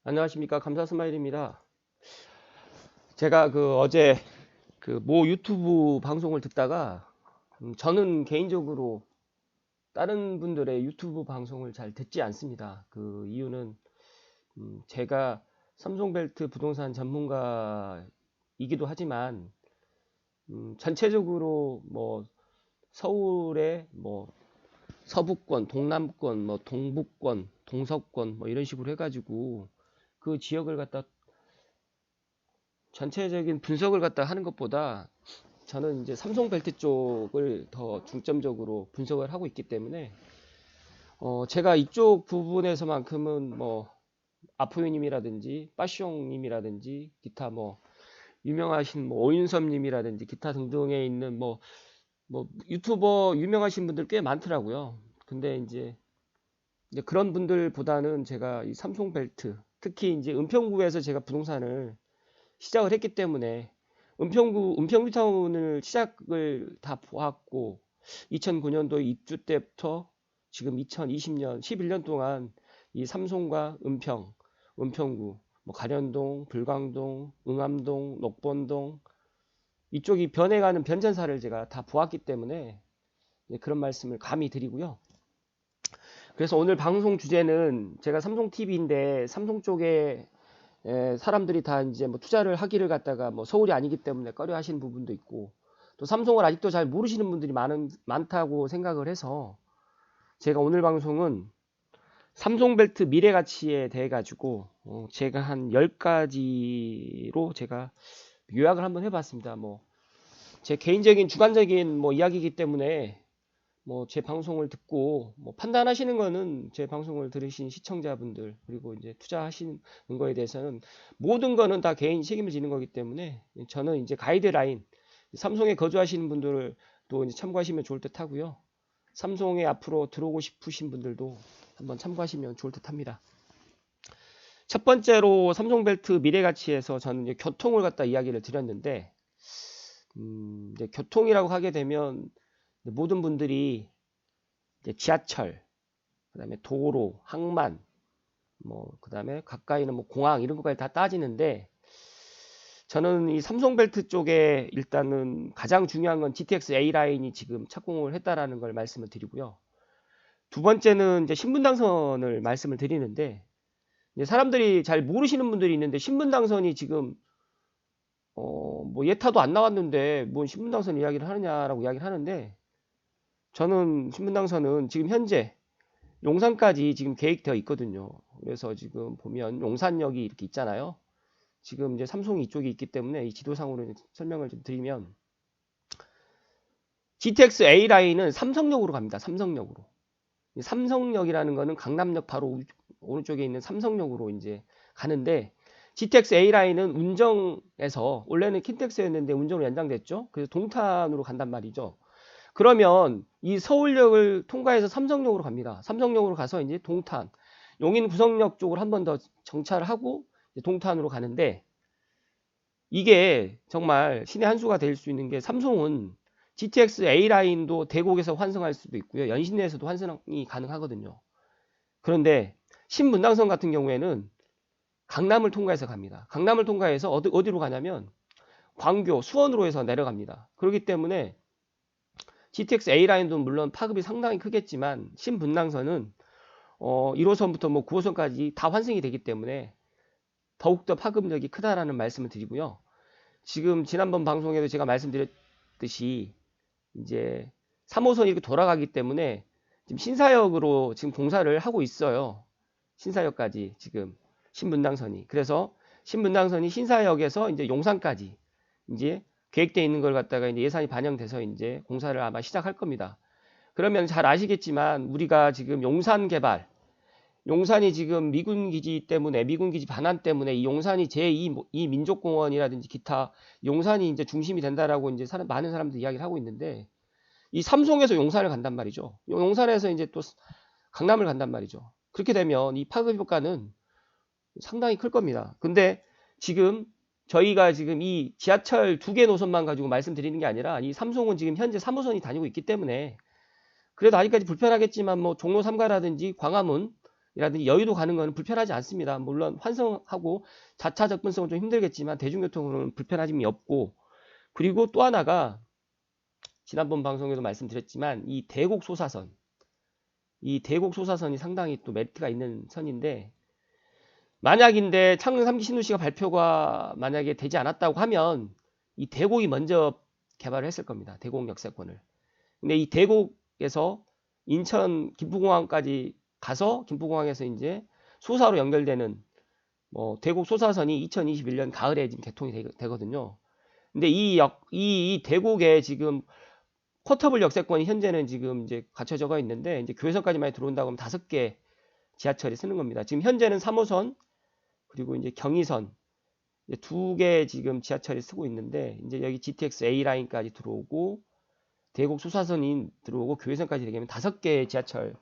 안녕하십니까. 감사스마일입니다. 제가 어제 모 유튜브 방송을 듣다가 저는 개인적으로 다른 분들의 유튜브 방송을 잘 듣지 않습니다. 그 이유는 제가 삼성벨트 부동산 전문가이기도 하지만 전체적으로 뭐 서울의 뭐 서부권, 동남권, 뭐 동북권, 동서권 뭐 이런 식으로 해가지고 그 지역을 갖다 전체적인 분석을 갖다 하는 것보다 저는 이제 삼성벨트 쪽을 더 중점적으로 분석을 하고 있기 때문에 제가 이쪽 부분에서만큼은 뭐 아포유님이라든지 빠숑님이라든지 기타 뭐 유명하신 뭐 오윤섭님이라든지 기타 등등에 있는 뭐 유튜버 유명하신 분들 꽤 많더라고요. 근데 이제 그런 분들보다는 제가 이 삼성벨트 특히 이제 은평구에서 제가 부동산을 시작을 했기 때문에 은평뉴타운을 시작을 다 보았고 2009년도 입주 때부터 지금 2020년 11년 동안 이 삼송과 은평구, 뭐 가련동, 불광동, 응암동, 녹본동 이쪽이 변해가는 변천사를 제가 다 보았기 때문에 그런 말씀을 감히 드리고요. 그래서 오늘 방송 주제는 제가 삼성TV인데 삼성 쪽에 사람들이 다 이제 뭐 투자를 하기를 갖다가 뭐 서울이 아니기 때문에 꺼려 하시는 부분도 있고 또 삼성을 아직도 잘 모르시는 분들이 많다고 생각을 해서 제가 오늘 방송은 삼성벨트 미래가치에 대해 가지고 제가 한 10가지로 제가 요약을 한번 해봤습니다. 뭐 제 개인적인 주관적인 뭐 이야기이기 때문에 뭐 제 방송을 듣고 뭐 판단하시는 거는 제 방송을 들으신 시청자분들 그리고 이제 투자하시는 거에 대해서는 모든 거는 다 개인 책임을 지는 거기 때문에 저는 이제 가이드라인 삼성에 거주하시는 분들을 또 이제 참고하시면 좋을 듯 하고요. 삼성에 앞으로 들어오고 싶으신 분들도 한번 참고하시면 좋을 듯 합니다. 첫 번째로 삼성벨트 미래가치에서 저는 이제 교통을 갖다 이야기를 드렸는데 이제 교통이라고 하게 되면 모든 분들이 이제 지하철, 그다음에 도로, 항만, 뭐 그다음에 가까이는 뭐 공항 이런 것까지 다 따지는데 저는 이 삼성벨트 쪽에 일단은 가장 중요한 건 GTX A 라인이 지금 착공을 했다라는 걸 말씀을 드리고요. 두 번째는 이제 신분당선을 말씀을 드리는데 이제 사람들이 잘 모르시는 분들이 있는데 신분당선이 지금 뭐 예타도 안 나왔는데 뭔 신분당선 이야기를 하느냐라고 이야기를 하는데 저는 신분당선은 지금 현재 용산까지 지금 계획되어 있거든요. 그래서 지금 보면 용산역이 이렇게 있잖아요. 지금 이제 삼성이 이쪽에 있기 때문에 이 지도상으로 설명을 좀 드리면 GTX A 라인은 삼성역으로 갑니다. 삼성역으로. 삼성역이라는 거는 강남역 바로 오른쪽에 있는 삼성역으로 이제 가는데 GTX A 라인은 운정에서 원래는 킨텍스였는데 운정으로 연장됐죠. 그래서 동탄으로 간단 말이죠. 그러면 이 서울역을 통과해서 삼성역으로 갑니다. 삼성역으로 가서 이제 동탄, 용인 구성역 쪽으로 한 번 더 정차를 하고 동탄으로 가는데 이게 정말 신의 한 수가 될 수 있는 게 삼성은 GTX A 라인도 대곡에서 환승할 수도 있고요. 연신내에서도 환승이 가능하거든요. 그런데 신분당선 같은 경우에는 강남을 통과해서 갑니다. 강남을 통과해서 어디로 가냐면 광교, 수원으로 해서 내려갑니다. 그렇기 때문에 GTX A 라인도 물론 파급이 상당히 크겠지만 신분당선은 1호선부터 뭐 9호선까지 다 환승이 되기 때문에 더욱더 파급력이 크다라는 말씀을 드리고요. 지금 지난번 방송에도 제가 말씀드렸듯이 이제 3호선 이렇게 돌아가기 때문에 지금 신사역으로 지금 공사를 하고 있어요. 신사역까지 지금 신분당선이. 그래서 신분당선이 신사역에서 이제 용산까지 이제 계획되어 있는 걸 갖다가 이제 예산이 반영돼서 이제 공사를 아마 시작할 겁니다. 그러면 잘 아시겠지만 우리가 지금 용산 개발, 용산이 지금 미군 기지 때문에 미군 기지 반환 때문에 이 용산이 제2 민족공원이라든지 기타 용산이 이제 중심이 된다라고 이제 많은 사람들이 이야기를 하고 있는데 이 삼송에서 용산을 간단 말이죠. 용산에서 이제 또 강남을 간단 말이죠. 그렇게 되면 이 파급 효과는 상당히 클 겁니다. 근데 지금 저희가 지금 이 지하철 2개 노선만 가지고 말씀드리는 게 아니라 이 삼송은 지금 현재 3호선이 다니고 있기 때문에 그래도 아직까지 불편하겠지만 뭐 종로 3가라든지 광화문 여의도 가는 거는 불편하지 않습니다. 물론 환승하고 자차 접근성은 좀 힘들겠지만 대중교통으로는 불편함이 없고, 그리고 또 하나가 지난번 방송에도 말씀드렸지만 이 대곡 소사선이 상당히 또 메리트가 있는 선인데, 만약인데 창릉 3기 신도시가 발표가 만약에 되지 않았다고 하면 이 대곡이 먼저 개발을 했을 겁니다. 대곡 역세권을. 근데 이 대곡에서 인천 김포공항까지 가서 김포공항에서 이제 소사로 연결되는 뭐 대곡 소사선이 2021년 가을에 지금 개통이 되거든요. 근데 이 대곡에 지금 포터블 역세권이 현재는 지금 이제 갖춰져가 있는데, 이제 교회선까지만 들어온다고 하면 5개 지하철이 쓰는 겁니다. 지금 현재는 3호선 그리고 이제 경의선 2개 지금 지하철이 쓰고 있는데, 이제 여기 GTX A 라인까지 들어오고 대곡 소사선이 들어오고 교회선까지 되게 되면 5개 지하철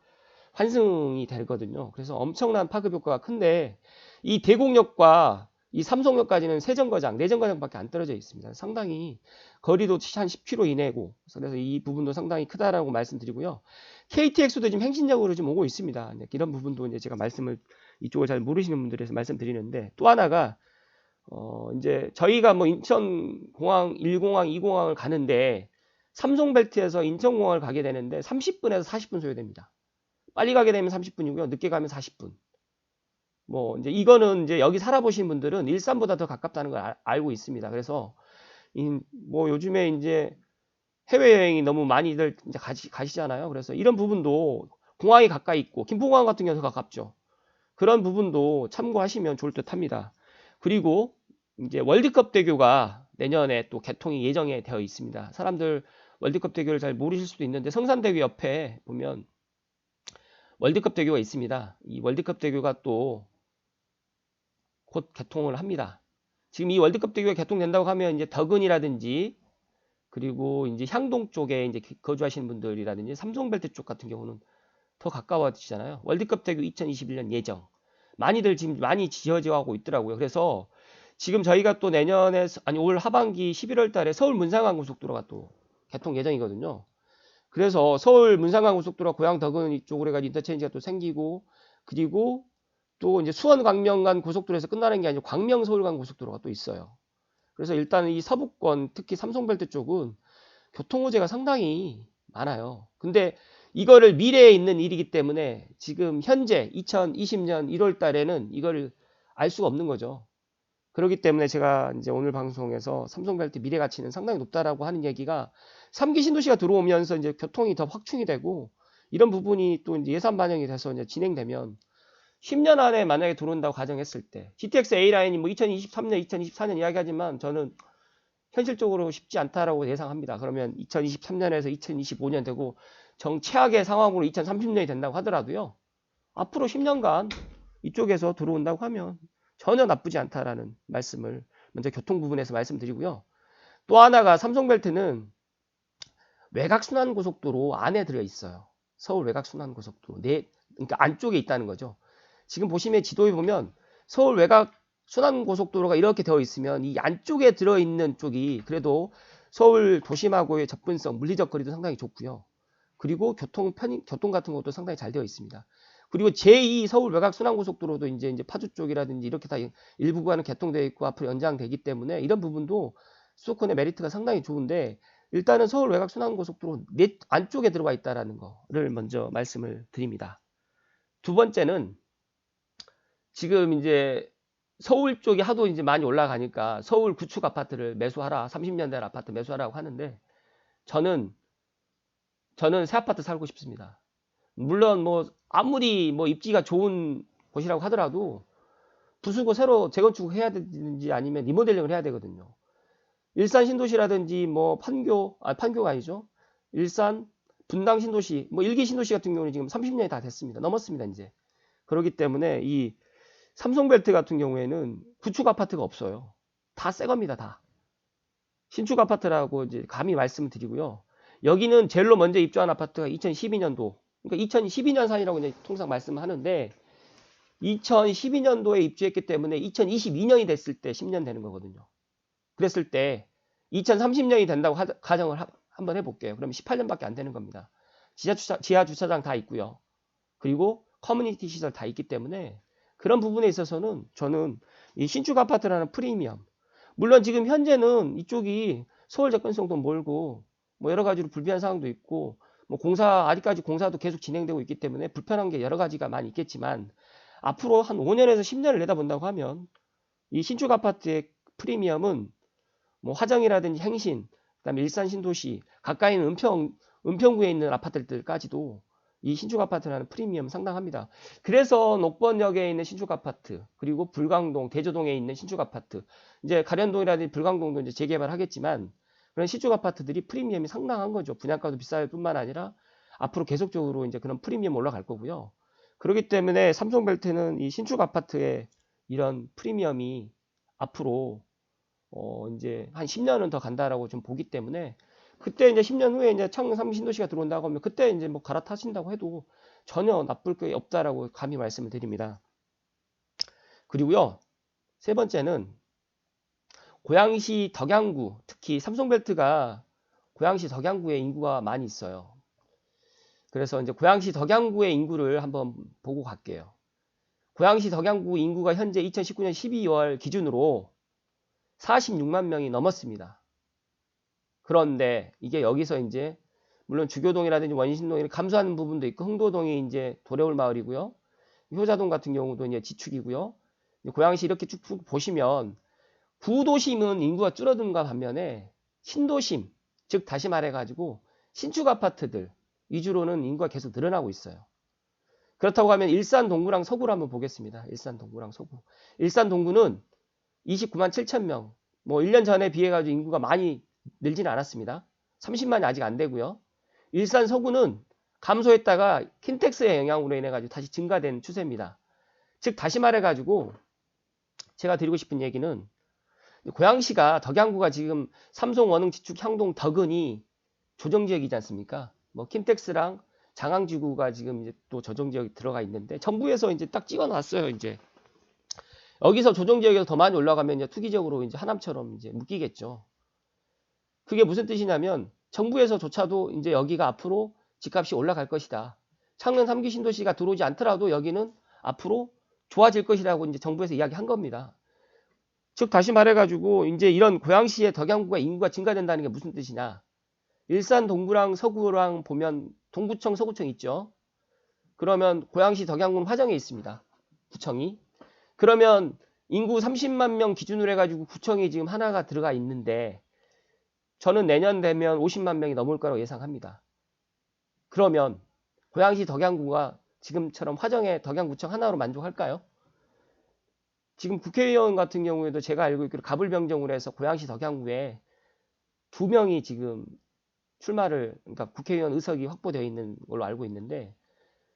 환승이 되거든요. 그래서 엄청난 파급 효과가 큰데, 이 대곡역과 이 삼성역까지는 3정거장, 4정거장밖에 안 떨어져 있습니다. 상당히 거리도 한 10km 이내고, 그래서 이 부분도 상당히 크다라고 말씀드리고요. KTX도 지금 행진적으로 좀 오고 있습니다. 이런 부분도 이제 제가 이쪽을 잘 모르시는 분들에서 말씀드리는데, 또 하나가 이제 저희가 뭐 인천공항 1공항, 2공항을 가는데 삼성벨트에서 인천공항을 가게 되는데 30분에서 40분 소요됩니다. 빨리 가게 되면 30분이고요. 늦게 가면 40분. 뭐 이제 이거는 이제 여기 살아보신 분들은 일산보다 더 가깝다는 걸 알고 있습니다. 그래서 뭐 요즘에 이제 해외여행이 너무 많이들 이제 가시잖아요. 그래서 이런 부분도 공항이 가까이 있고, 김포공항 같은 경우는 더 가깝죠. 그런 부분도 참고하시면 좋을 듯 합니다. 그리고 이제 월드컵 대교가 내년에 또 개통이 예정이 되어 있습니다. 사람들 월드컵 대교를 잘 모르실 수도 있는데, 성산대교 옆에 보면 월드컵 대교가 있습니다. 이 월드컵 대교가 또 곧 개통을 합니다. 지금 이 월드컵 대교가 개통된다고 하면 이제 덕은이라든지 그리고 이제 향동 쪽에 이제 거주하시는 분들이라든지 삼성벨트 쪽 같은 경우는 더 가까워지잖아요. 월드컵 대교 2021년 예정. 많이들 지금 많이 지어져 가고 있더라고요. 그래서 지금 저희가 또 내년에, 아니 올 하반기 11월 달에 서울 문상항 고속도로가 또 개통 예정이거든요. 그래서 서울 문상항 고속도로 고양 덕은 이쪽으로 해가지고 인터체인지가 또 생기고, 그리고 또 이제 수원 광명 간 고속도로에서 끝나는 게 아니고 광명 서울 간 고속도로가 또 있어요. 그래서 일단 이 서부권, 특히 삼성벨트 쪽은 교통 호재가 상당히 많아요. 근데 이거를 미래에 있는 일이기 때문에 지금 현재 2020년 1월 달에는 이걸 알 수가 없는 거죠. 그렇기 때문에 제가 이제 오늘 방송에서 삼성벨트 미래 가치는 상당히 높다라고 하는 얘기가, 3기 신도시가 들어오면서 이제 교통이 더 확충이 되고, 이런 부분이 또 이제 예산 반영이 돼서 이제 진행되면 10년 안에 만약에 들어온다고 가정했을 때, GTX A 라인이 뭐 2023년, 2024년 이야기하지만 저는 현실적으로 쉽지 않다라고 예상합니다. 그러면 2023년에서 2025년 되고 정최악의 상황으로 2030년이 된다고 하더라도요, 앞으로 10년간 이쪽에서 들어온다고 하면 전혀 나쁘지 않다라는 말씀을 먼저 교통 부분에서 말씀드리고요. 또 하나가 삼성벨트는 외곽순환고속도로 안에 들어 있어요. 서울 외곽순환고속도로 그러니까 안쪽에 있다는 거죠. 지금 보시면 지도에 보면 서울 외곽 순환고속도로가 이렇게 되어 있으면 이 안쪽에 들어있는 쪽이 그래도 서울 도심하고의 접근성, 물리적 거리도 상당히 좋고요. 그리고 교통 같은 것도 상당히 잘 되어 있습니다. 그리고 제2 서울 외곽 순환고속도로도 이제 파주 쪽이라든지 이렇게 다 일부 구간은 개통되어 있고 앞으로 연장되기 때문에 이런 부분도 수도권의 메리트가 상당히 좋은데, 일단은 서울 외곽 순환고속도로 안쪽에 들어와 있다는 거를 먼저 말씀을 드립니다. 두 번째는 지금 이제 서울 쪽이 하도 이제 많이 올라가니까 서울 구축 아파트를 매수하라, 30년대 아파트 매수하라고 하는데, 저는 새 아파트 살고 싶습니다. 물론 뭐 아무리 뭐 입지가 좋은 곳이라고 하더라도 부수고 새로 재건축을 해야 되는지 아니면 리모델링을 해야 되거든요. 일산 신도시라든지 뭐 판교가 아니죠. 일산 분당 신도시, 뭐 일기 신도시 같은 경우는 지금 30년이 다 됐습니다. 넘었습니다, 이제. 그렇기 때문에 이 삼성벨트 같은 경우에는 구축 아파트가 없어요. 다 새 겁니다, 다. 신축 아파트라고 이제 감히 말씀을 드리고요. 여기는 제일로 먼저 입주한 아파트가 2012년도, 그러니까 2012년 산이라고 이제 통상 말씀을 하는데, 2012년도에 입주했기 때문에 2022년이 됐을 때 10년 되는 거거든요. 그랬을 때 2030년이 된다고 가정을 한번 해볼게요. 그럼 18년밖에 안 되는 겁니다. 지하 주차장 다 있고요. 그리고 커뮤니티 시설 다 있기 때문에 그런 부분에 있어서는 저는 이 신축 아파트라는 프리미엄, 물론 지금 현재는 이쪽이 서울 접근성도 멀고 뭐 여러 가지로 불편한 상황도 있고 뭐 아직까지 공사도 계속 진행되고 있기 때문에 불편한 게 여러 가지가 많이 있겠지만 앞으로 한 5년에서 10년을 내다본다고 하면 이 신축 아파트의 프리미엄은 뭐 화정이라든지 행신, 그다음에 일산 신도시, 가까이 있는 은평구에 있는 아파트들까지도 이 신축 아파트라는 프리미엄 상당합니다. 그래서 녹번역에 있는 신축 아파트, 그리고 불광동, 대저동에 있는 신축 아파트, 이제 가련동이라든지 불광동도 이제 재개발하겠지만 그런 신축 아파트들이 프리미엄이 상당한 거죠. 분양가도 비쌀 뿐만 아니라 앞으로 계속적으로 이제 그런 프리미엄 올라갈 거고요. 그렇기 때문에 삼성벨트는 이 신축 아파트의 이런 프리미엄이 앞으로 이제 한 10년은 더 간다라고 좀 보기 때문에 그때 이제 10년 후에 이제 창릉 3기 신도시가 들어온다고 하면 그때 이제 뭐 갈아타신다고 해도 전혀 나쁠 게 없다라고 감히 말씀을 드립니다. 그리고요, 세 번째는 고양시 덕양구, 특히 삼성벨트가 고양시 덕양구에 인구가 많이 있어요. 그래서 이제 고양시 덕양구의 인구를 한번 보고 갈게요. 고양시 덕양구 인구가 현재 2019년 12월 기준으로 46만 명이 넘었습니다. 그런데 이게 여기서 이제 물론 주교동이라든지 원신동이 감소하는 부분도 있고 흥도동이 이제 도래올 마을이고요. 효자동 같은 경우도 이제 지축이고요. 고양시 이렇게 쭉 보시면 구도심은 인구가 줄어든가 반면에 신도심, 즉 다시 말해가지고 신축 아파트들 위주로는 인구가 계속 늘어나고 있어요. 그렇다고 하면 일산 동구랑 서구를 한번 보겠습니다. 일산 동구랑 서구. 일산 동구는 29만 7천 명. 뭐 1년 전에 비해 가지고 인구가 많이 늘지는 않았습니다. 30만이 아직 안 되고요. 일산 서구는 감소했다가 킨텍스의 영향으로 인해 가지고 다시 증가된 추세입니다. 즉 다시 말해 가지고 제가 드리고 싶은 얘기는 고양시가 덕양구가 지금 삼성, 원흥, 지축, 향동, 덕은이 조정지역이지 않습니까? 뭐 킨텍스랑 장항지구가 지금 이제 또 조정지역에 들어가 있는데 정부에서 이제 딱 찍어놨어요. 이제 여기서 조정지역에서 더 많이 올라가면 이제 투기적으로 이제 하남처럼 이제 묶이겠죠. 그게 무슨 뜻이냐면 정부에서조차도 이제 여기가 앞으로 집값이 올라갈 것이다. 창릉 3기 신도시가 들어오지 않더라도 여기는 앞으로 좋아질 것이라고 이제 정부에서 이야기한 겁니다. 즉 다시 말해가지고 이제 이런 고양시의 덕양구가 인구가 증가된다는 게 무슨 뜻이냐? 일산 동구랑 서구랑 보면 동구청, 서구청 있죠. 그러면 고양시 덕양구는 화정에 있습니다. 구청이. 그러면 인구 30만 명 기준으로 해가지고 구청이 지금 하나가 들어가 있는데 저는 내년 되면 50만 명이 넘을 거라고 예상합니다. 그러면 고양시 덕양구가 지금처럼 화정의 덕양구청 하나로 만족할까요? 지금 국회의원 같은 경우에도 제가 알고 있기로 가불병정으로 해서 고양시 덕양구에 2명이 지금 그러니까 국회의원 의석이 확보되어 있는 걸로 알고 있는데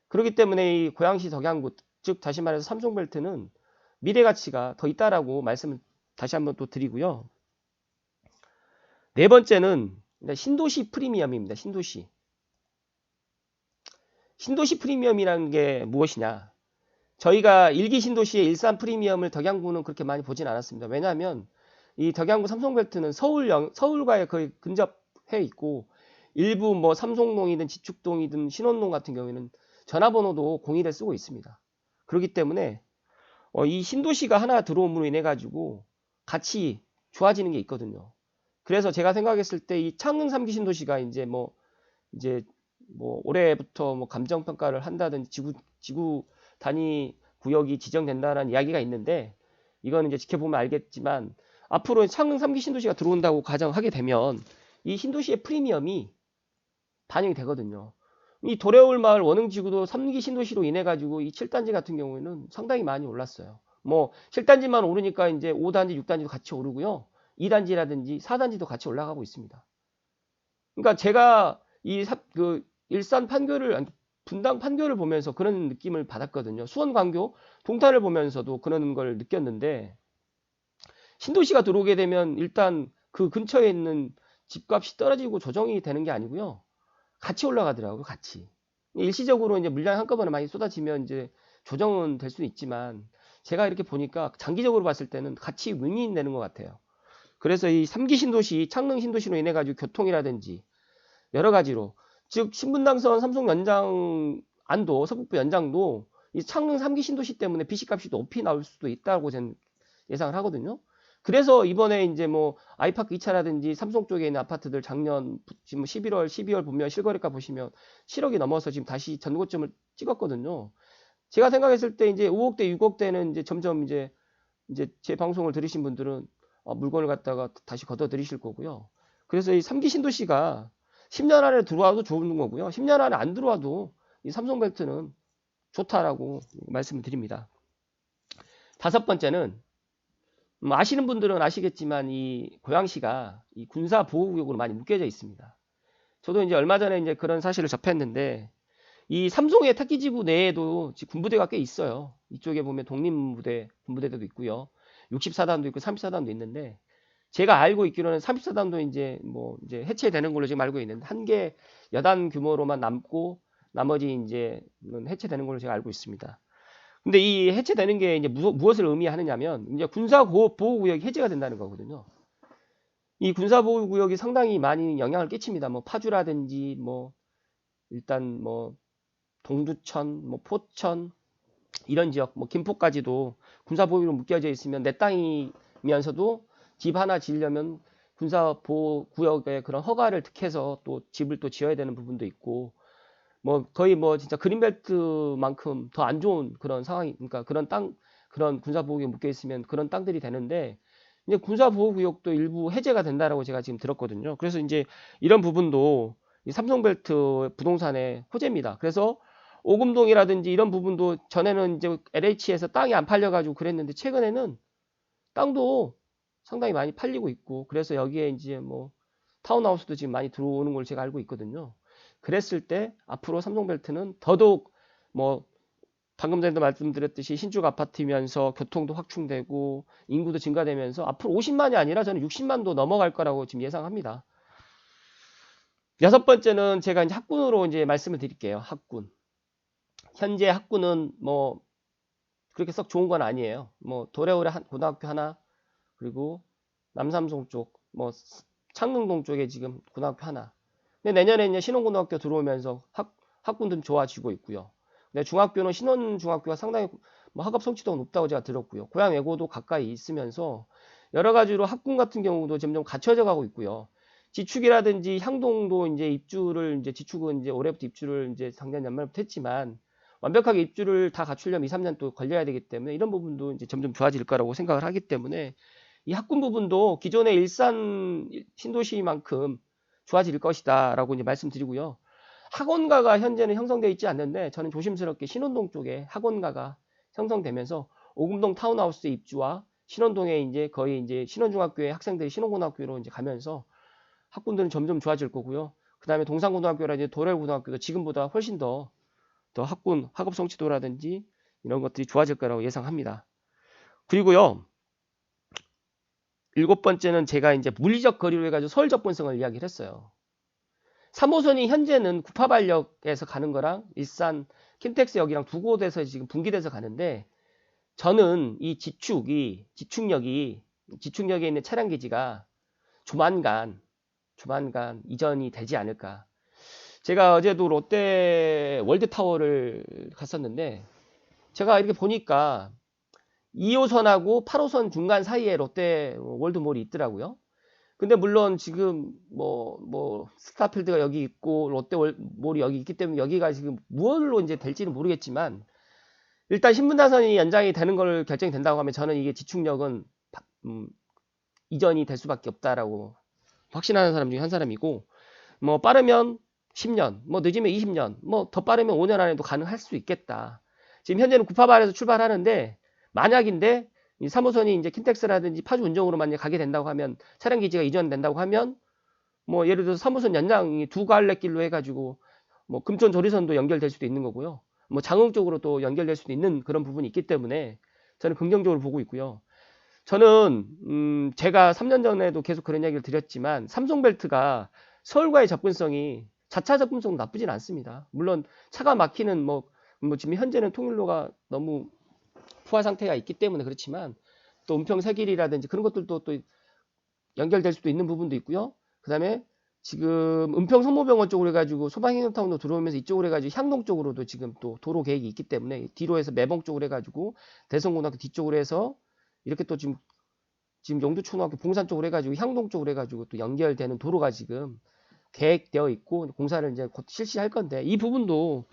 그렇기 때문에 이 고양시 덕양구, 즉 다시 말해서 삼성벨트는 미래 가치가 더 있다라고 말씀을 다시 한번 또 드리고요. 네 번째는 신도시 프리미엄입니다. 신도시. 신도시 프리미엄이라는 게 무엇이냐? 저희가 1기 신도시의 일산 프리미엄을 덕양구는 그렇게 많이 보진 않았습니다. 왜냐하면 이 덕양구 삼성벨트는 서울과의 거의 근접해 있고 일부 뭐 삼성동이든 지축동이든 신원동 같은 경우에는 전화번호도 01을 쓰고 있습니다. 그렇기 때문에 이 신도시가 하나 들어옴으로 인해 가지고 같이 좋아지는 게 있거든요. 그래서 제가 생각했을 때 이 창릉 3기 신도시가 이제 뭐 올해부터 뭐 감정 평가를 한다든지 지구 단위 구역이 지정된다는 이야기가 있는데 이거는 이제 지켜보면 알겠지만 앞으로 창릉 3기 신도시가 들어온다고 가정하게 되면 이 신도시의 프리미엄이 반영이 되거든요. 이 도래올 마을 원흥지구도 3기 신도시로 인해 가지고 이 7단지 같은 경우에는 상당히 많이 올랐어요. 뭐 7단지만 오르니까 이제 5단지, 6단지도 같이 오르고요. 2단지라든지 4단지도 같이 올라가고 있습니다. 그러니까 제가 일산 판교를 분당 판교를 보면서 그런 느낌을 받았거든요. 수원 광교 동탄을 보면서도 그런 걸 느꼈는데 신도시가 들어오게 되면 일단 그 근처에 있는 집값이 떨어지고 조정이 되는 게 아니고요. 같이 올라가더라고요. 같이. 일시적으로 이제 물량이 한꺼번에 많이 쏟아지면 이제 조정은 될 수는 있지만 제가 이렇게 보니까 장기적으로 봤을 때는 같이 윈윈 되는 것 같아요. 그래서 이 3기 신도시, 창릉 신도시로 인해 가지고 교통이라든지 여러 가지로 즉 신분당선 삼성 연장 안도 서북부 연장도 이 창릉 3기 신도시 때문에 BC 값이 높이 나올 수도 있다고 저는 예상을 하거든요. 그래서 이번에 이제 뭐 아이파크 2차라든지 삼성 쪽에 있는 아파트들 작년 지금 11월, 12월 보면 실거래가 보시면 7억이 넘어서 지금 다시 전고점을 찍었거든요. 제가 생각했을 때 이제 5억대, 6억대는 이제 점점 이제 제 방송을 들으신 분들은 물건을 갖다가 다시 걷어 들이실 거고요. 그래서 이 3기 신도시가 10년 안에 들어와도 좋은 거고요. 10년 안에 안 들어와도 이 삼성벨트는 좋다라고 말씀을 드립니다. 다섯 번째는 아시는 분들은 아시겠지만 이 고양시가 이 군사 보호구역으로 많이 묶여져 있습니다. 저도 이제 얼마 전에 이제 그런 사실을 접했는데 이 삼성의 특기지구 내에도 군부대가 꽤 있어요. 이쪽에 보면 독립부대, 군부대도 있고요. 64단도 있고 34단도 있는데 제가 알고 있기로는 34단도 이제 이제 해체되는 걸로 지금 알고 있는데 한 개 여단 규모로만 남고 나머지 이제 해체되는 걸로 제가 알고 있습니다. 근데 이 해체되는 게 이제 무엇을 의미하느냐면 이제 군사 보호구역이 해제가 된다는 거거든요. 이 군사 보호구역이 상당히 많이 영향을 끼칩니다. 뭐 파주라든지 일단 동두천, 포천 이런 지역, 김포까지도 군사 보호구역으로 묶여져 있으면 내 땅이면서도 집 하나 지으려면 군사 보호구역의 그런 허가를 득해서 또 집을 또 지어야 되는 부분도 있고 거의 진짜 그린벨트만큼 더 안 좋은 그런 상황이, 그러니까 그런 군사보호구역에 묶여 있으면 그런 땅들이 되는데, 이제 군사보호구역도 일부 해제가 된다라고 제가 지금 들었거든요. 그래서 이제 이런 부분도 이 삼성벨트 부동산의 호재입니다. 그래서 오금동이라든지 이런 부분도 전에는 이제 LH에서 땅이 안 팔려가지고 그랬는데, 최근에는 땅도 상당히 많이 팔리고 있고, 그래서 여기에 이제 타운하우스도 지금 많이 들어오는 걸 제가 알고 있거든요. 그랬을 때 앞으로 삼성벨트는 더더욱 방금 전에도 말씀드렸듯이 신축 아파트면서 교통도 확충되고 인구도 증가되면서 앞으로 50만이 아니라 저는 60만도 넘어갈 거라고 지금 예상합니다. 여섯 번째는 제가 이제 학군으로 이제 말씀을 드릴게요. 학군. 현재 학군은 그렇게 썩 좋은 건 아니에요. 도래오래 고등학교 하나, 그리고 남삼성 쪽, 창릉동 쪽에 지금 고등학교 하나. 근데 내년에 이제 신원고등학교 들어오면서 학군들은 좋아지고 있고요. 근데 중학교는 신원중학교가 상당히 학업 성취도가 높다고 제가 들었고요. 고향 외고도 가까이 있으면서 여러 가지로 학군 같은 경우도 점점 갖춰져 가고 있고요. 지축이라든지 향동도 이제 지축은 이제 올해부터 입주를 이제 작년 연말부터 했지만 완벽하게 입주를 다 갖추려면 2, 3년 또 걸려야 되기 때문에 이런 부분도 이제 점점 좋아질 거라고 생각을 하기 때문에 이 학군 부분도 기존의 일산 신도시만큼 좋아질 것이다 라고 이제 말씀드리고요. 학원가가 현재는 형성되어 있지 않는데 저는 조심스럽게 신원동 쪽에 학원가가 형성되면서 오금동 타운하우스 입주와 신원동에 이제 거의 이제 신원중학교의 학생들이 신원고등학교로 이제 가면서 학군들은 점점 좋아질 거고요. 그 다음에 동산고등학교라든지 도래고등학교도 지금보다 훨씬 더 학업 성취도라든지 이런 것들이 좋아질 거라고 예상합니다. 그리고요. 일곱 번째는 제가 이제 물리적 거리로 해가지고 서울 접근성을 이야기를 했어요. 3호선이 현재는 구파발역에서 가는 거랑 일산 킨텍스역이랑 두 곳에서 지금 분기돼서 가는데, 저는 이 지축역에 있는 차량 기지가 조만간 이전이 되지 않을까. 제가 어제도 롯데 월드타워를 갔었는데 제가 이렇게 보니까 2호선하고 8호선 중간 사이에 롯데 월드몰이 있더라고요. 근데 물론 지금 스타필드가 여기 있고 롯데몰이 여기 있기 때문에 여기가 지금 무엇로 이제 될지는 모르겠지만, 일단 신분당선이 연장이 되는 걸 결정이 된다고 하면 저는 이게 지축역은 이전이 될 수밖에 없다라고 확신하는 사람 중에 한 사람이고, 빠르면 10년, 늦으면 20년, 더 빠르면 5년 안에도 가능할 수 있겠다. 지금 현재는 구파발에서 출발하는데, 만약인데 이 3호선이 이제 킨텍스라든지 파주 운정으로 만약 가게 된다고 하면, 차량 기지가 이전된다고 하면 예를 들어서 3호선 연장이 두 갈래길로 해가지고 금천 조리선도 연결될 수도 있는 거고요. 장흥 쪽으로 또 연결될 수도 있는 그런 부분이 있기 때문에 저는 긍정적으로 보고 있고요. 저는 제가 3년 전에도 계속 그런 이야기를 드렸지만 삼성벨트가 서울과의 접근성이 자차 접근성 나쁘진 않습니다. 물론 차가 막히는 지금 현재는 통일로가 너무 포화 상태가 있기 때문에 그렇지만 또 은평 세길이라든지 그런 것들도 또 연결될 수도 있는 부분도 있고요. 그 다음에 지금 은평 성모병원 쪽으로 해가지고 소방행정타운도 들어오면서 이쪽으로 해가지고 향동 쪽으로도 지금 또 도로 계획이 있기 때문에 뒤로 해서 매봉 쪽으로 해가지고 대성고등학교 뒤쪽으로 해서 이렇게 또 지금 영두초등학교 봉산 쪽으로 해가지고 향동 쪽으로 해가지고 또 연결되는 도로가 지금 계획되어 있고 공사를 이제 곧 실시할 건데 이 부분도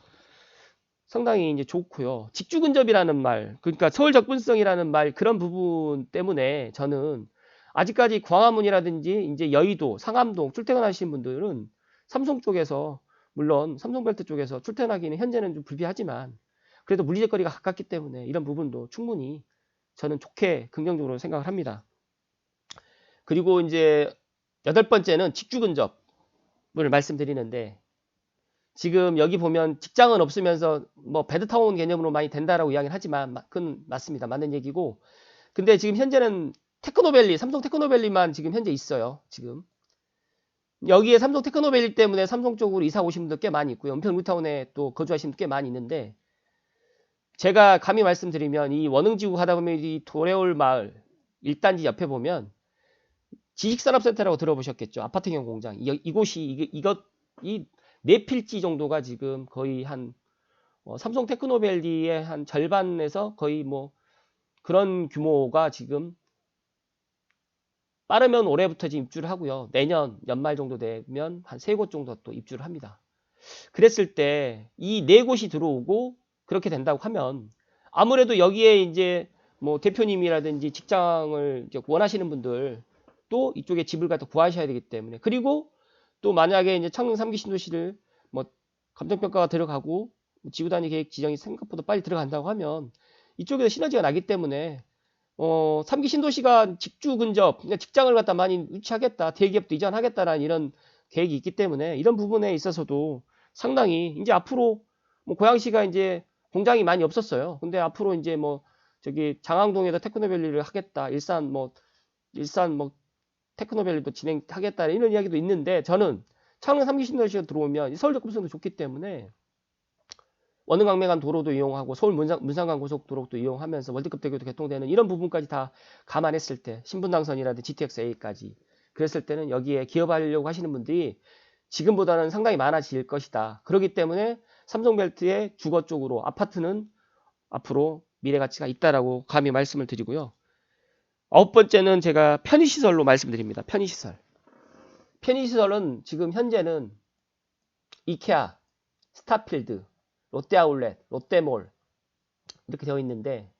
상당히 이제 좋고요. 직주 근접이라는 말, 그러니까 서울 접근성이라는 말 그런 부분 때문에 저는 아직까지 광화문이라든지 이제 여의도, 상암동 출퇴근하시는 분들은 삼성 쪽에서 물론 삼성벨트 쪽에서 출퇴근하기는 현재는 좀 불비하지만 그래도 물리적 거리가 가깝기 때문에 이런 부분도 충분히 저는 좋게 긍정적으로 생각을 합니다. 그리고 이제 여덟 번째는 직주 근접을 말씀드리는데 지금 여기 보면 직장은 없으면서 뭐 베드타운 개념으로 많이 된다라고 이야기는 하지만 그건 맞습니다. 맞는 얘기고. 근데 지금 현재는 테크노밸리, 삼성 테크노밸리만 지금 현재 있어요. 지금. 여기에 삼성 테크노밸리 때문에 삼성 쪽으로 이사 오신 분들 꽤 많이 있고요. 은평 뉴타운에 또 거주하시는 분들 꽤 많이 있는데 제가 감히 말씀드리면 이 원흥지구 가다 보면 이 도래올 마을 1단지 옆에 보면 지식산업센터라고 들어보셨겠죠. 아파트형 공장. 이곳이 이 네 필지 정도가 지금 거의 한 삼성 테크노밸리의 한 절반에서 거의 뭐 그런 규모가 지금 빠르면 올해부터 지금 입주를 하고요. 내년 연말 정도 되면 한 세 곳 정도 또 입주를 합니다. 그랬을 때 이 네 곳이 들어오고 그렇게 된다고 하면 아무래도 여기에 이제 뭐 대표님이라든지 직장을 이제 원하시는 분들 또 이쪽에 집을 갖다 구하셔야 되기 때문에 그리고 또 만약에 이제 창릉 3기 신도시를 뭐 감정평가가 들어가고 지구단위 계획 지정이 생각보다 빨리 들어간다고 하면 이쪽에서 시너지가 나기 때문에 3기 신도시가 직주 근접, 그러니까 직장을 갖다 많이 유치하겠다, 대기업도 이전하겠다라는 이런 계획이 있기 때문에 이런 부분에 있어서도 상당히 이제 앞으로 뭐 고양시가 이제 공장이 많이 없었어요. 근데 앞으로 이제 뭐 저기 장항동에다 테크노밸리를 하겠다, 일산 뭐 테크노밸리도 진행하겠다 이런 이야기도 있는데 저는 창릉 3기 신도시가 들어오면 서울 접근성도 좋기 때문에 원흥강매간 도로도 이용하고 서울 문산간 고속도로도 이용하면서 월드컵 대교도 개통되는 이런 부분까지 다 감안했을 때 신분당선이라든지 GTX-A까지 그랬을 때는 여기에 기업하려고 하시는 분들이 지금보다는 상당히 많아질 것이다. 그렇기 때문에 삼성벨트의 주거 쪽으로 아파트는 앞으로 미래 가치가 있다라고 감히 말씀을 드리고요. 아홉 번째는 제가 편의시설로 말씀드립니다. 편의시설. 편의시설은 지금 현재는 이케아, 스타필드, 롯데아울렛, 롯데몰 이렇게 되어 있는데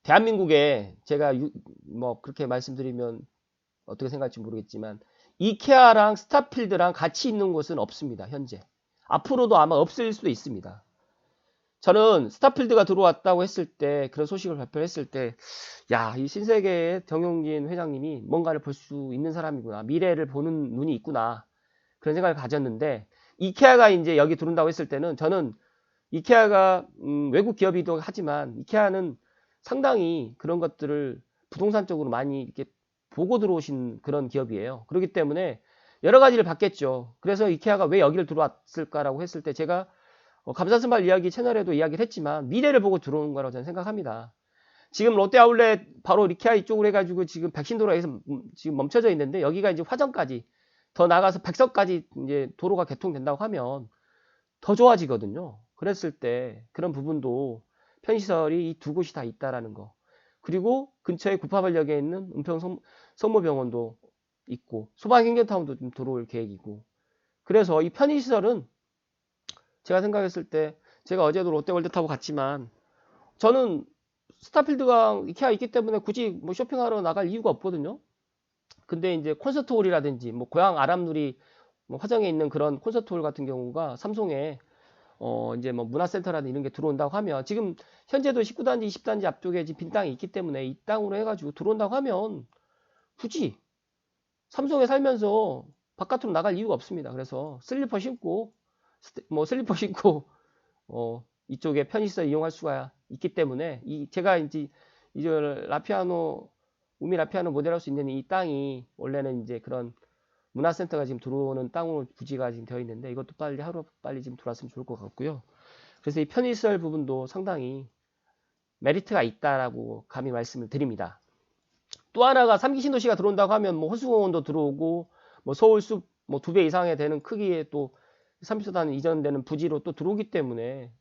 대한민국에 제가 뭐 그렇게 말씀드리면 어떻게 생각할지 모르겠지만 이케아랑 스타필드랑 같이 있는 곳은 없습니다. 현재. 앞으로도 아마 없을 수도 있습니다. 저는 스타필드가 들어왔다고 했을 때 그런 소식을 발표했을 때 야, 이 신세계의 정용진 회장님이 뭔가를 볼 수 있는 사람이구나. 미래를 보는 눈이 있구나. 그런 생각을 가졌는데 이케아가 이제 여기 들어온다고 했을 때는 저는 이케아가 외국 기업이기도 하지만 이케아는 상당히 그런 것들을 부동산 쪽으로 많이 이렇게 보고 들어오신 그런 기업이에요. 그렇기 때문에 여러 가지를 봤겠죠. 그래서 이케아가 왜 여기를 들어왔을까라고 했을 때 제가 감사스말 이야기 채널에도 이야기를 했지만 미래를 보고 들어오는 거라고 저는 생각합니다. 지금 롯데아울렛 바로 이케아 이쪽으로 해가지고 지금 백신도로에서 지금 멈춰져 있는데 여기가 이제 화정까지 더 나가서 백석까지 이제 도로가 개통된다고 하면 더 좋아지거든요. 그랬을 때 그런 부분도 편의시설이 이 두 곳이 다 있다라는 거. 그리고 근처에 구파발역에 있는 은평 성모병원도 있고 소방행정타운도 좀 들어올 계획이고. 그래서 이 편의시설은 제가 생각했을 때 제가 어제도 롯데월드 타고 갔지만 저는 스타필드가 이케아 있기 때문에 굳이 뭐 쇼핑하러 나갈 이유가 없거든요. 근데 이제 콘서트홀이라든지 뭐 고향 아람누리 뭐 화정에 있는 그런 콘서트홀 같은 경우가 삼성에 이제 뭐 문화센터라든 이런 게 들어온다고 하면 지금 현재도 19단지, 20단지 앞쪽에 지금 빈 땅이 있기 때문에 이 땅으로 해가지고 들어온다고 하면 굳이 삼성에 살면서 바깥으로 나갈 이유가 없습니다. 그래서 슬리퍼 신고 이쪽에 편의시설 이용할 수가 있기 때문에 제가 이제 라피아노 우미 라피아노 모델할 수 있는 이 땅이 원래는 이제 그런 문화센터가 지금 들어오는 땅으로 부지가 지금 되어 있는데 이것도 빨리 지금 들어왔으면 좋을 것 같고요. 그래서 이 편의시설 부분도 상당히 메리트가 있다라고 감히 말씀을 드립니다. 또 하나가 3기 신도시가 들어온다고 하면 뭐 호수공원도 들어오고 뭐 서울숲 뭐 2배 이상의 되는 크기의 또 30단 이전되는 부지로 또 들어오기 때문에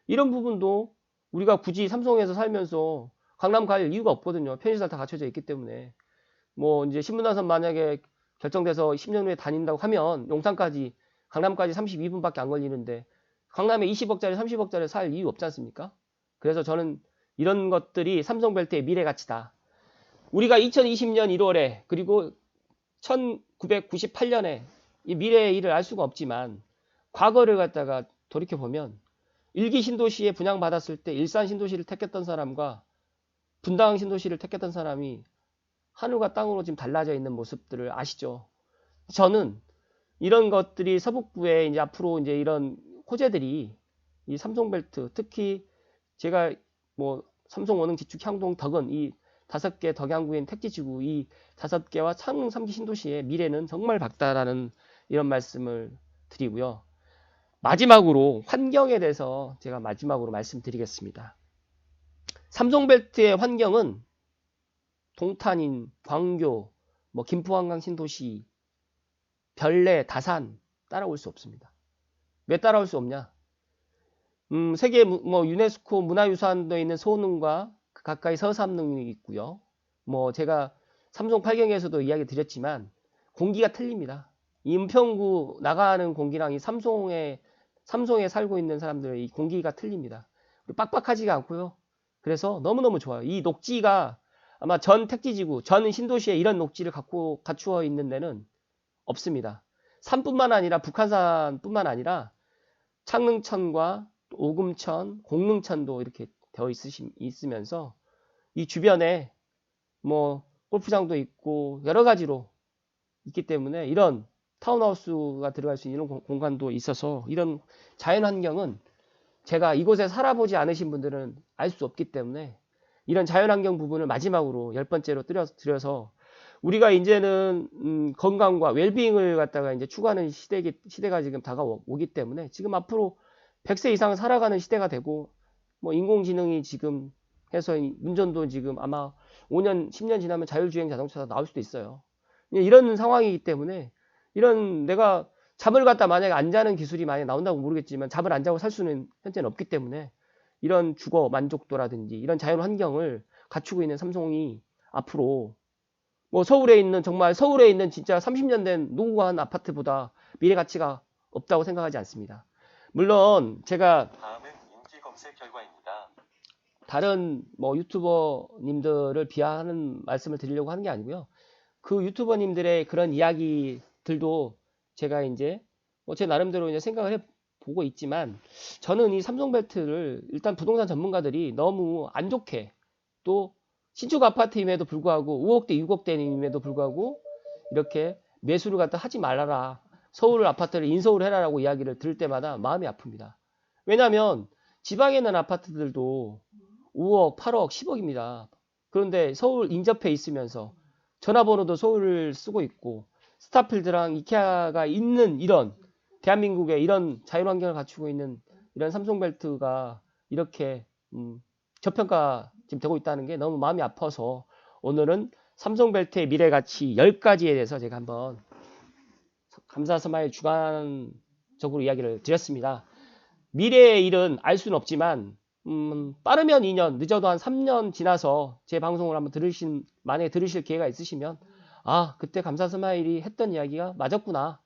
이런 부분도 우리가 굳이 삼성에서 살면서 강남 갈 이유가 없거든요. 편의시설 다 갖춰져 있기 때문에. 뭐 이제 신분당선 만약에 결정돼서 10년 후에 다닌다고 하면 용산까지 강남까지 32분밖에 안 걸리는데 강남에 20억짜리 30억짜리 살 이유 없지 않습니까? 그래서 저는 이런 것들이 삼성벨트의 미래 가치다. 우리가 2020년 1월에 그리고 1998년에 이 미래의 일을 알 수가 없지만 과거를 갖다가 돌이켜보면 일기 신도시에 분양받았을 때 일산 신도시를 택했던 사람과 분당 신도시를 택했던 사람이 하늘과 땅으로 지금 달라져 있는 모습들을 아시죠? 저는 이런 것들이 서북부에 이제 앞으로 이제 이런 호재들이 이 삼성벨트 특히 제가 뭐 삼성, 원흥, 지축, 향동, 덕은 이 5개 덕양구인 택지지구 이 5개와 창릉 3기 신도시의 미래는 정말 밝다라는 이런 말씀을 드리고요. 마지막으로 환경에 대해서 제가 마지막으로 말씀드리겠습니다. 삼성벨트의 환경은 동탄인, 광교, 뭐 김포한강 신도시, 별내, 다산 따라올 수 없습니다. 왜 따라올 수 없냐? 세계 뭐 유네스코 문화유산도 있는 소흥과 가까이 서삼릉이 있고요. 뭐 제가 삼성 8경에서도 이야기 드렸지만 공기가 틀립니다. 이 은평구 나가는 공기랑 이 삼성에 살고 있는 사람들의 이 공기가 틀립니다. 빡빡하지가 않고요. 그래서 너무너무 좋아요. 이 녹지가 아마 전 택지지구, 전 신도시에 이런 녹지를 갖추어 있는 데는 없습니다. 산뿐만 아니라 북한산뿐만 아니라 창릉천과 오금천, 공릉천도 이렇게 되어 있으면서 이 주변에 뭐 골프장도 있고 여러 가지로 있기 때문에 이런 타운하우스가 들어갈 수 있는 이런 공간도 있어서 이런 자연환경은 제가 이곳에 살아보지 않으신 분들은 알 수 없기 때문에 이런 자연환경 부분을 마지막으로 10번째로 드려서 우리가 이제는 건강과 웰빙을 갖다가 이제 추구하는 시대가 지금 다가오기 때문에 지금 앞으로 100세 이상 살아가는 시대가 되고 뭐 인공지능이 지금 해서 운전도 지금 아마 5년, 10년 지나면 자율주행 자동차가 나올 수도 있어요. 이런 상황이기 때문에 이런 내가 잠을 갖다 만약에 안 자는 기술이 많이 나온다고 모르겠지만 잠을 안 자고 살 수는 현재는 없기 때문에 이런 주거 만족도라든지 이런 자연 환경을 갖추고 있는 삼성이 앞으로 뭐 서울에 있는 진짜 30년 된 노후한 아파트보다 미래 가치가 없다고 생각하지 않습니다. 물론 제가 다음은 인기 검색 결과입니다. 다른 뭐 유튜버님들을 비하하는 말씀을 드리려고 하는 게 아니고요. 그 유튜버님들의 그런 이야기들도 제가 이제 뭐 제 나름대로 이제 생각을 해보고 있지만 저는 이 삼성벨트를 일단 부동산 전문가들이 너무 안 좋게 또 신축 아파트임에도 불구하고 5억대, 6억대임에도 불구하고 이렇게 매수를 갖다 하지 말아라. 서울 아파트를 인서울 해라라고 이야기를 들을 때마다 마음이 아픕니다. 왜냐하면 지방에 있는 아파트들도 5억, 8억, 10억입니다. 그런데 서울 인접해 있으면서 전화번호도 서울을 쓰고 있고 스타필드랑 이케아가 있는 이런 대한민국의 이런 자율환경을 갖추고 있는 이런 삼성벨트가 이렇게 저평가 지금 되고 있다는 게 너무 마음이 아파서 오늘은 삼성벨트의 미래가치 10가지에 대해서 제가 한번 감사스마일 주관적으로 이야기를 드렸습니다. 미래의 일은 알 수는 없지만 빠르면 2년, 늦어도 한 3년 지나서 제 방송을 한번 만약에 들으실 기회가 있으시면 아, 그때 감사스마일이 했던 이야기가 맞았구나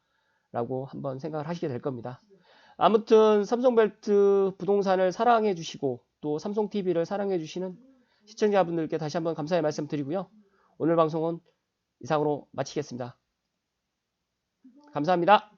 라고 한번 생각을 하시게 될 겁니다. 아무튼 삼성벨트 부동산을 사랑해 주시고 또 삼성TV를 사랑해 주시는 시청자분들께 다시 한번 감사의 말씀 드리고요. 오늘 방송은 이상으로 마치겠습니다. 감사합니다.